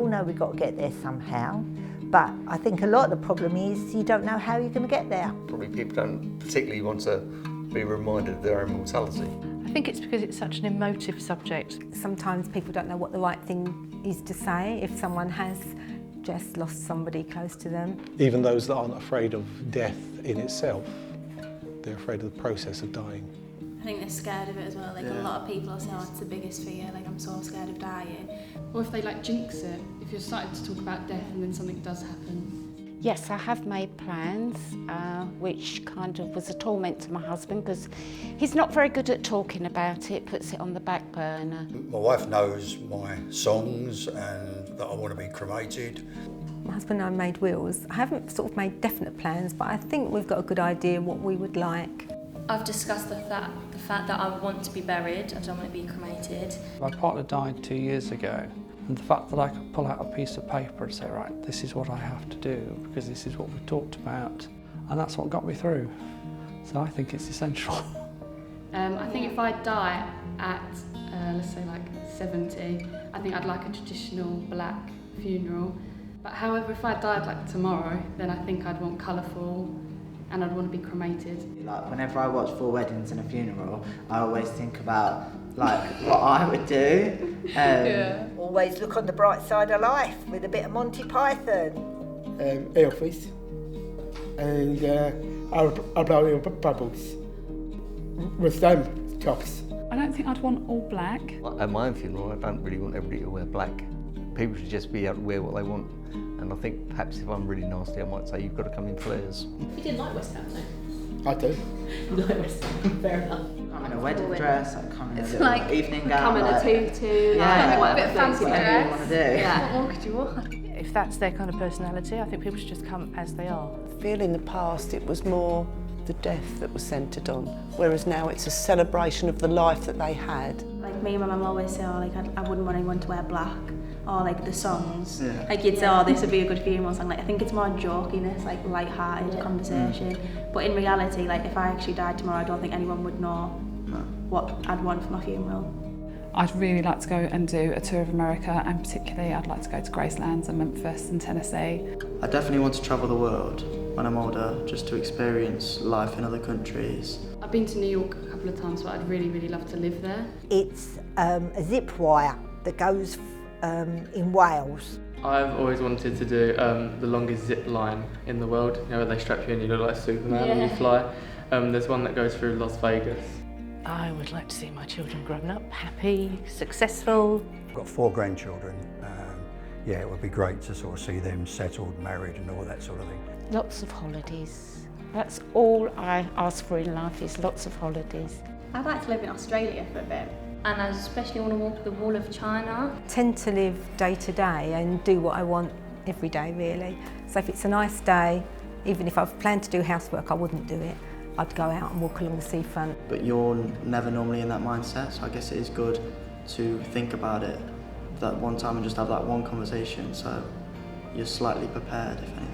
all know we've got to get there somehow. But I think a lot of the problem is you don't know how you're going to get there. Probably people don't particularly want to be reminded of their own mortality. I think it's because it's such an emotive subject. Sometimes people don't know what the right thing is to say if someone has just lost somebody close to them. Even those that aren't afraid of death in itself, they're afraid of the process of dying. I think they're scared of it as well. Like a lot of people say, oh, it's the biggest fear, like I'm so scared of dying. Or if they like jinx it, if you're starting to talk about death and then something does happen. Yes, I have made plans, which kind of was a torment to my husband because he's not very good at talking about it, puts it on the back burner. My wife knows my songs and that I want to be cremated. My husband and I made wills. I haven't sort of made definite plans, but I think we've got a good idea what we would like. I've discussed the fact that I want to be buried, I don't want to be cremated. My partner died 2 years ago, and the fact that I could pull out a piece of paper and say, right, this is what I have to do because this is what we talked about, and that's what got me through. So I think it's essential. I think if I die at, let's say like 70, I think I'd like a traditional black funeral. But however, if I died like tomorrow, then I think I'd want colourful and I'd want to be cremated. Like whenever I watch 4 Weddings and a Funeral, I always think about like what I would do. Always look on the bright side of life with a bit of Monty Python. Elvis and I'll blow in bubbles with them tops. I don't think I'd want all black. At my own funeral, I don't really want everybody to wear black. People should just be able to wear what they want. And I think perhaps if I'm really nasty, I might say you've got to come in flares. You didn't like West Ham, though? I do. You like West Ham, fair enough. Come in a wedding dress, I come in a It's little like evening gown. come in a tutu, yeah, like a bit fancy whatever you want to do. Yeah. What more could you want? If that's their kind of personality, I think people should just come as they are. I feel in the past it was more the death that was centred on, whereas now it's a celebration of the life that they had. Like me and my mum always say, oh, like I wouldn't want anyone to wear black. Or like the songs, like you'd say, oh, this would be a good funeral song. Like I think it's more jokiness, like light-hearted conversation. But in reality, like if I actually died tomorrow, I don't think anyone would know what I'd want for my funeral. I'd really like to go and do a tour of America, and particularly I'd like to go to Graceland and Memphis and Tennessee. I definitely want to travel the world when I'm older, just to experience life in other countries. I've been to New York a couple of times, but I'd really, really love to live there. It's a zip wire that goes in Wales. I've always wanted to do the longest zip line in the world, you know, where they strap you in, you look like Superman when you fly. There's one that goes through Las Vegas. I would like to see my children grown up, happy, successful. I've got 4 grandchildren. Yeah, it would be great to sort of see them settled, married and all that sort of thing. Lots of holidays. That's all I ask for in life is lots of holidays. I'd like to live in Australia for a bit. And I especially want to walk the Wall of China. I tend to live day to day and do what I want every day really. So if it's a nice day, even if I've planned to do housework, I wouldn't do it. I'd go out and walk along the seafront. But you're never normally in that mindset, so I guess it is good to think about it that one time and just have that one conversation, so you're slightly prepared, if anything.